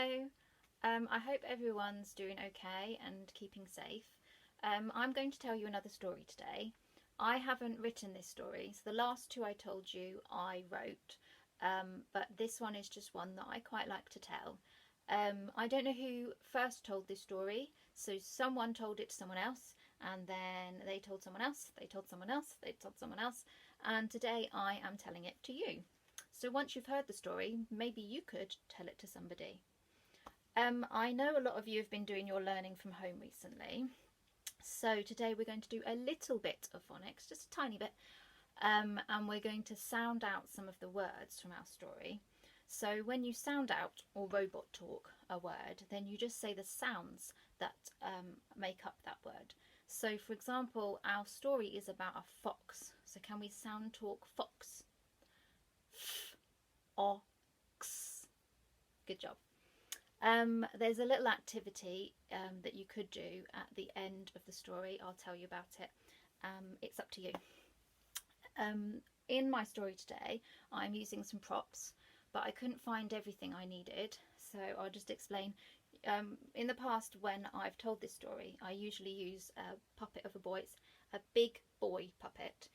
Hello. I hope everyone's doing okay and keeping safe. I'm going to tell you another story today. I haven't written this story, so the last two I told you I wrote, but this one is just one that I quite like to tell. I don't know who first told this story, so someone told it to someone else, and then they told someone else, they told someone else, they told someone else, and today I am telling it to you. So once you've heard the story, maybe you could tell it to somebody. I know a lot of you have been doing your learning from home recently, so today we're going to do a little bit of phonics, just a tiny bit, and we're going to sound out some of the words from our story. So when you sound out or robot talk a word, then you just say the sounds that make up that word. So for example, our story is about a fox. So can we sound talk fox? F, ox. Good job. There's a little activity that you could do at the end of the story. I'll tell you about it. It's up to you. In my story today, I'm using some props, but I couldn't find everything I needed, so I'll just explain. In the past, when I've told this story, I usually use a puppet of a boy. It's a big boy puppet,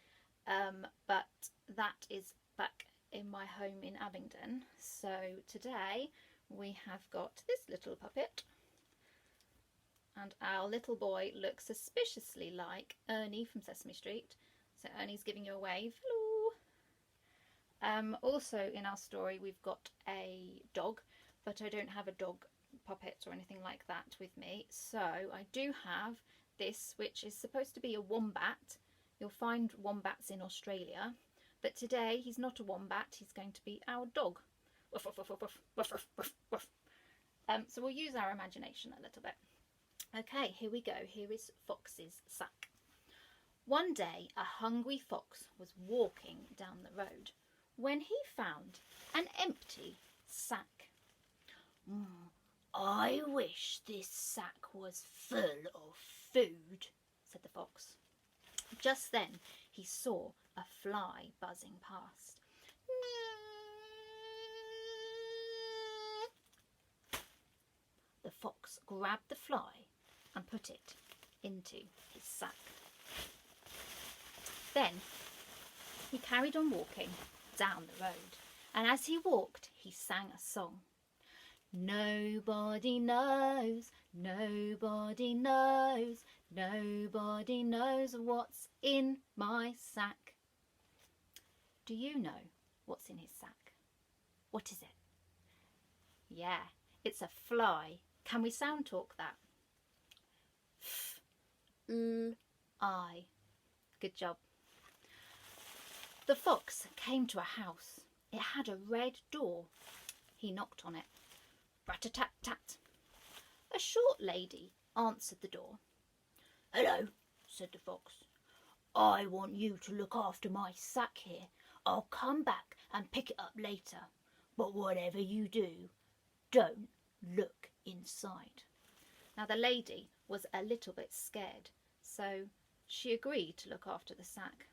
but that is back in my home in Abingdon. So today we have got this little puppet, and our little boy looks suspiciously like Ernie from Sesame Street. So Ernie's giving you a wave. Hello. Also in our story we've got a dog, but I don't have a dog puppet or anything like that with me. So I do have this, which is supposed to be a wombat. You'll find wombats in Australia, but today he's not a wombat, he's going to be our dog. Woof, woof, woof, woof, woof, woof, woof, woof. So we'll use our imagination a little bit. Okay, here we go. Here is Fox's sack. One day a hungry fox was walking down the road when he found an empty sack. I wish this sack was full of food, said the fox. Just then he saw a fly buzzing past. The fox grabbed the fly and put it into his sack. Then he carried on walking down the road, and as he walked he sang a song. Nobody knows, nobody knows, nobody knows what's in my sack. Do you know what's in his sack? What is it? Yeah, it's a fly. Can we sound talk that? F-L-I. Good job. The fox came to a house. It had a red door. He knocked on it. Rat-a-tat-tat. A short lady answered the door. Hello, said the fox. I want you to look after my sack here. I'll come back and pick it up later. But whatever you do, don't look inside. Now the lady was a little bit scared, so she agreed to look after the sack.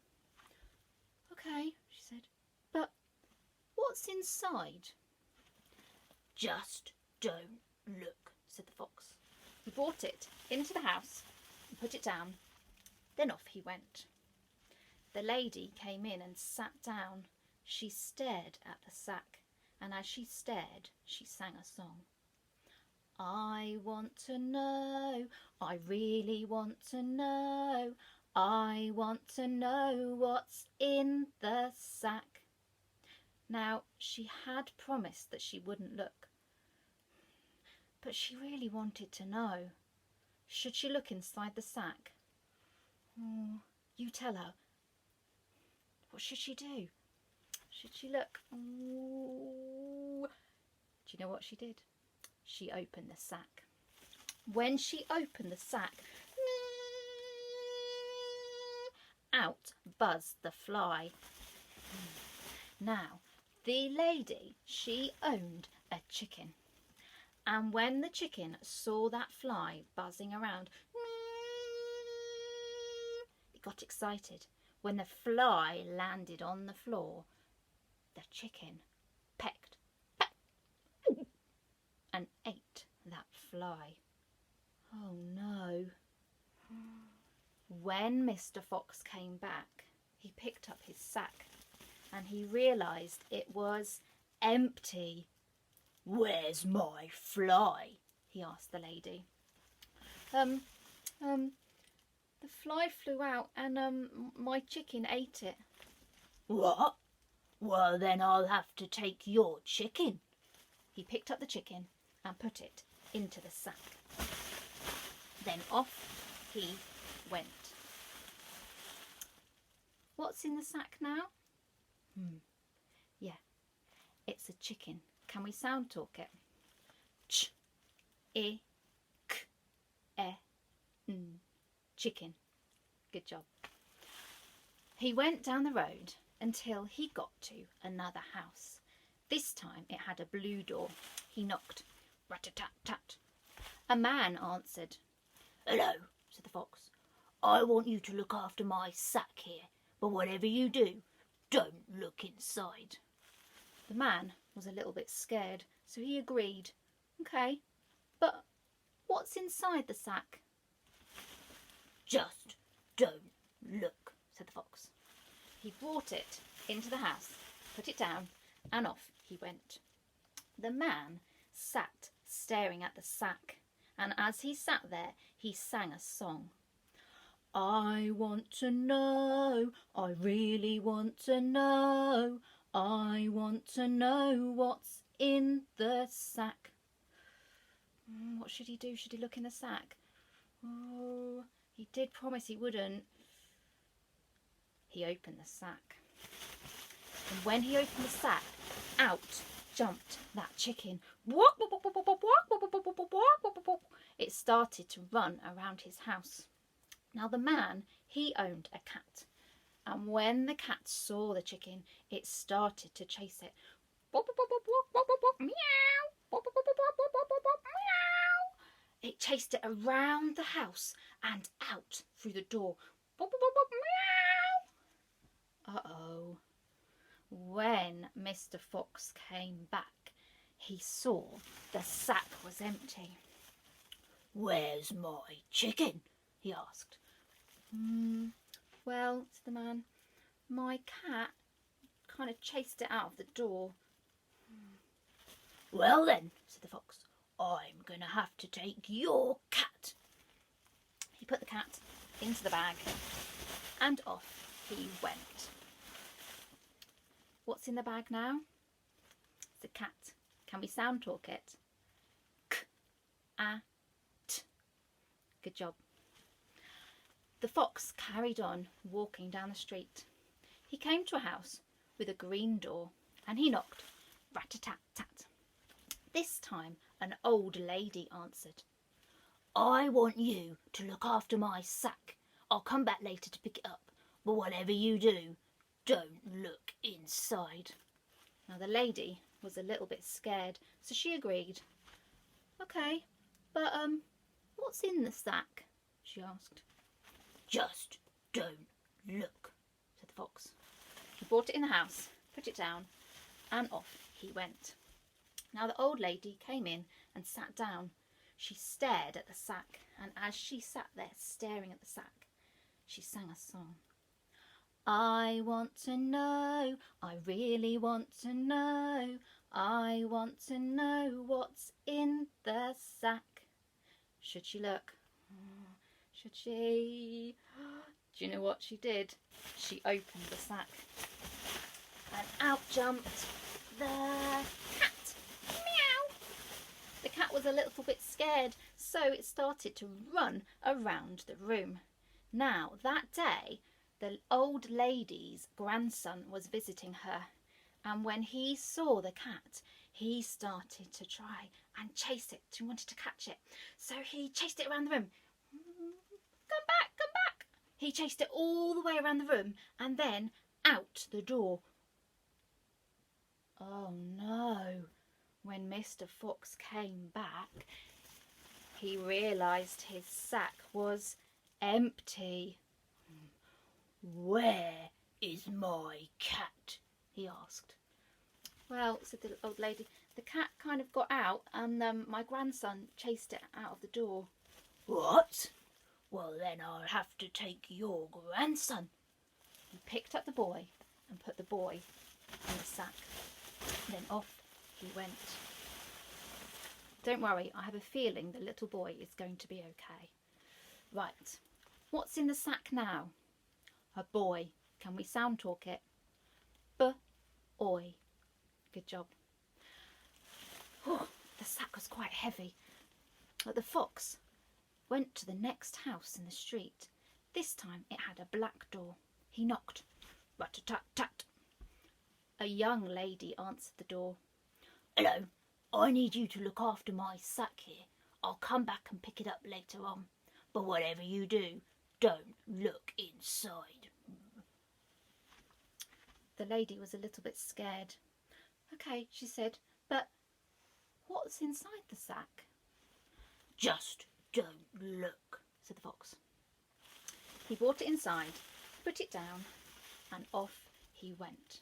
Okay, she said, but what's inside? Just don't look, said the fox. He brought it into the house and put it down. Then off he went. The lady came in and sat down. She stared at the sack, and as she stared, she sang a song. I want to know, I really want to know, I want to know what's in the sack. Now, she had promised that she wouldn't look, but she really wanted to know. Should she look inside the sack? Oh, you tell her. What should she do? Should she look? Ooh. Do you know what she did? She opened the sack. When she opened the sack, out buzzed the fly. Now, the lady, she owned a chicken. And when the chicken saw that fly buzzing around, it got excited. When the fly landed on the floor, the chicken pecked and ate that fly. Oh no. When Mr. Fox came back, he picked up his sack and he realised it was empty. "Where's my fly?" he asked the lady. The fly flew out and my chicken ate it." "What? Well, then I'll have to take your chicken." He picked up the chicken and put it into the sack. Then off he went. What's in the sack now? Yeah, it's a chicken. Can we sound talk it? Ch, I, k, e, n. Chicken. Good job. He went down the road until he got to another house. This time it had a blue door. He knocked. Rat-a-tat-tat. A man answered. "Hello," said the fox. "I want you to look after my sack here, but whatever you do, don't look inside." The man was a little bit scared, so he agreed. "Okay, but what's inside the sack?" "Just don't look," said the fox. He brought it into the house, put it down, and off he went. The man sat staring at the sack, and as he sat there, he sang a song. "I want to know, I really want to know, I want to know what's in the sack." What should he do? Should he look in the sack? Oh, he did promise he wouldn't. He opened the sack. And when he opened the sack, out jumped that chicken. It started to run around his house. Now the man, he owned a cat. And when the cat saw the chicken, it started to chase it. It chased it around the house and out through the door. Uh-oh. When Mr. Fox came back, he saw the sack was empty. "Where's my chicken?" he asked. "Well," said the man, "my cat kind of chased it out of the door." "Well then," said the fox, "I'm going to have to take your cat." He put the cat into the bag and off he went. What's in the bag now? It's a cat. Can we sound talk it? K, a, t. Good job. The fox carried on walking down the street. He came to a house with a green door and he knocked. Rat-a-tat-tat. This time an old lady answered. "I want you to look after my sack. I'll come back later to pick it up, but whatever you do, don't look inside." Now the lady was a little bit scared, so she agreed. "Okay, but what's in the sack?" she asked. "Just don't look," said the fox. He brought it in the house, put it down, and off he went. Now the old lady came in and sat down. She stared at the sack, and as she sat there staring at the sack, she sang a song. "I want to know, I really want to know, I want to know what's in the sack." Should she look? Should she? Do you know what she did? She opened the sack and out jumped the cat. Meow! The cat was a little bit scared, so it started to run around the room. Now that day, the old lady's grandson was visiting her, and when he saw the cat, he started to try and chase it. He wanted to catch it, so he chased it around the room. "Come back, come back!" He chased it all the way around the room and then out the door. Oh no! When Mr. Fox came back, he realised his sack was empty. "Where is my cat?" he asked. Well, said the old lady, the cat kind of got out and my grandson chased it out of the door. What? Well, then I'll have to take your grandson. He picked up the boy and put the boy in the sack. Then off he went. Don't worry, I have a feeling the little boy is going to be okay. Right, what's in the sack now? A boy. Can we sound talk it? B-oy. Good job. Oh, the sack was quite heavy. But the fox went to the next house in the street. This time it had a black door. He knocked. Rat-a-tat-tat. A young lady answered the door. Hello, I need you to look after my sack here. I'll come back and pick it up later on. But whatever you do, don't look inside. The lady was a little bit scared. Okay, she said, but what's inside the sack? Just don't look, said the fox. He brought it inside, put it down, and off he went.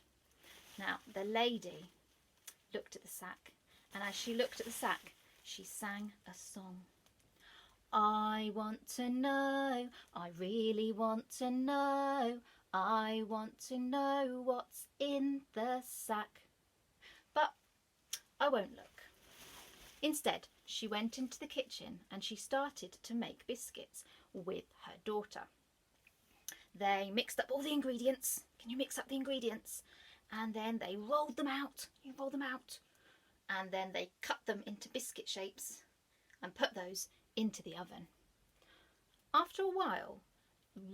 Now, the lady looked at the sack, and as she looked at the sack, she sang a song. I want to know, I really want to know, I want to know what's in the sack. But I won't look. Instead, she went into the kitchen and she started to make biscuits with her daughter. They mixed up all the ingredients. Can you mix up the ingredients? And then they rolled them out. You roll them out. And then they cut them into biscuit shapes and put those into the oven. After a while,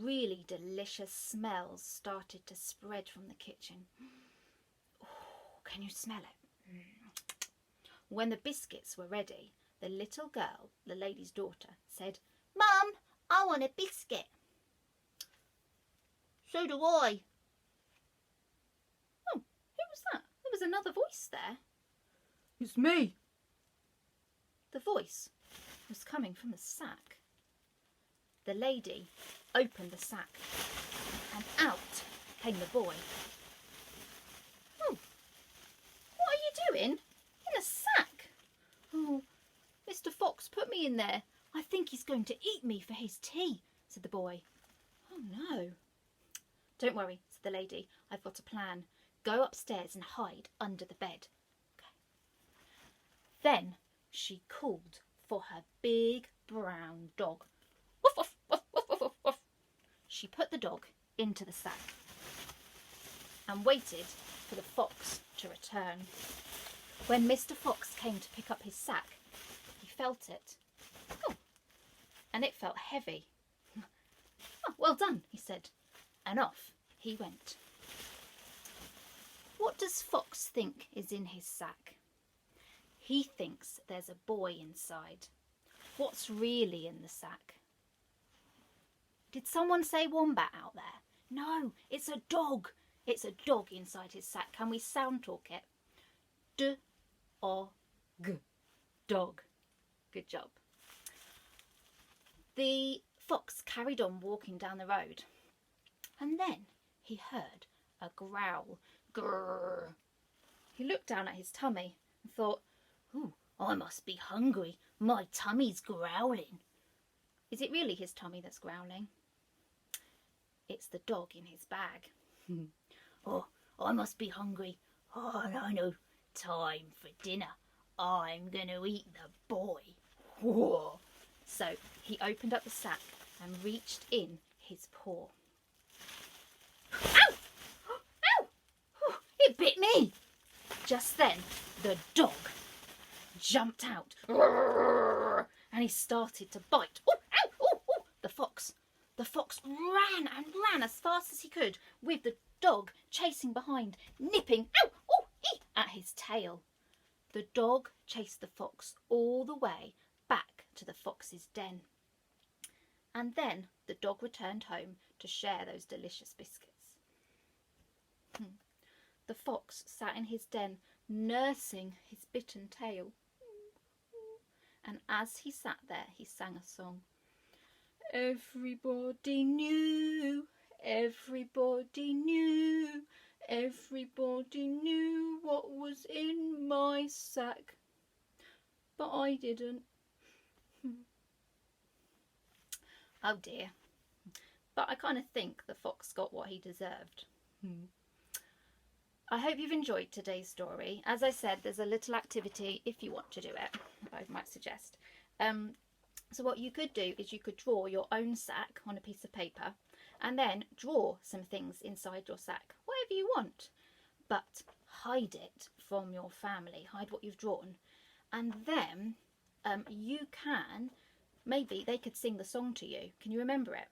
really delicious smells started to spread from the kitchen. Oh, can you smell it? When the biscuits were ready, the little girl, the lady's daughter, said, Mum, I want a biscuit. So do I. Oh, who was that? There was another voice there. It's me. The voice was coming from the sack. The lady opened the sack and out came the boy. Oh, what are you doing? In a sack? Oh, Mr. Fox put me in there. I think he's going to eat me for his tea, said the boy. Oh no. Don't worry, said the lady. I've got a plan. Go upstairs and hide under the bed. Okay. Then she called for her big brown dog. Woof, woof, woof, woof, woof, woof, woof. She put the dog into the sack and waited for the fox to return. When Mr. Fox came to pick up his sack, he felt it. Oh, and it felt heavy. Oh, well done, he said, and off he went. What does Fox think is in his sack? He thinks there's a boy inside. What's really in the sack? Did someone say wombat out there? No, it's a dog. It's a dog inside his sack. Can we sound talk it? D-O-G. Dog. Good job. The fox carried on walking down the road. And then he heard a growl. Grrr. He looked down at his tummy and thought, ooh, I must be hungry. My tummy's growling. Is it really his tummy that's growling? It's the dog in his bag. Oh, I must be hungry. Oh, no. Time for dinner. I'm going to eat the boy. Whoa. So he opened up the sack and reached in his paw. Ow! Ow! Oh, it bit me! Just then, the dog jumped out and he started to bite. Oh, ow! Oh, oh! The fox ran and ran as fast as he could with the dog chasing behind, nipping ow! Oh, at his tail. The dog chased the fox all the way back to the fox's den. And then the dog returned home to share those delicious biscuits. The fox sat in his den nursing his bitten tail. And as he sat there, he sang a song. Everybody knew, everybody knew, Everybody knew what was in my sack, but I didn't. Oh dear. But I kind of think the fox got what he deserved. I hope you've enjoyed today's story. As I said, there's a little activity if you want to do it, I might suggest. So what you could do is you could draw your own sack on a piece of paper and then draw some things inside your sack, whatever you want, but hide it from your family, hide what you've drawn, and then you can, maybe they could sing the song to you. Can you remember it?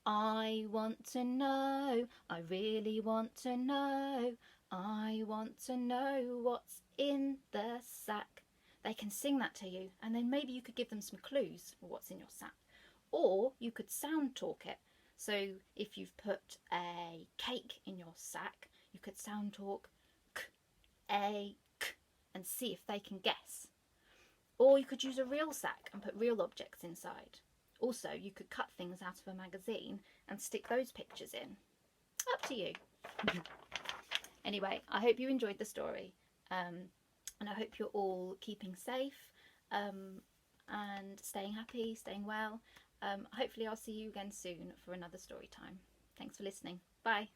I want to know, I really want to know, I want to know what's in the sack. They can sing that to you, and then maybe you could give them some clues for what's in your sack. Or you could sound talk it. So if you've put a cake in your sack, you could sound talk k, a, k, and see if they can guess. Or you could use a real sack and put real objects inside. Also, you could cut things out of a magazine and stick those pictures in. Up to you. Anyway, I hope you enjoyed the story. And I hope you're all keeping safe and staying happy, staying well. Hopefully I'll see you again soon for another story time. Thanks for listening. Bye.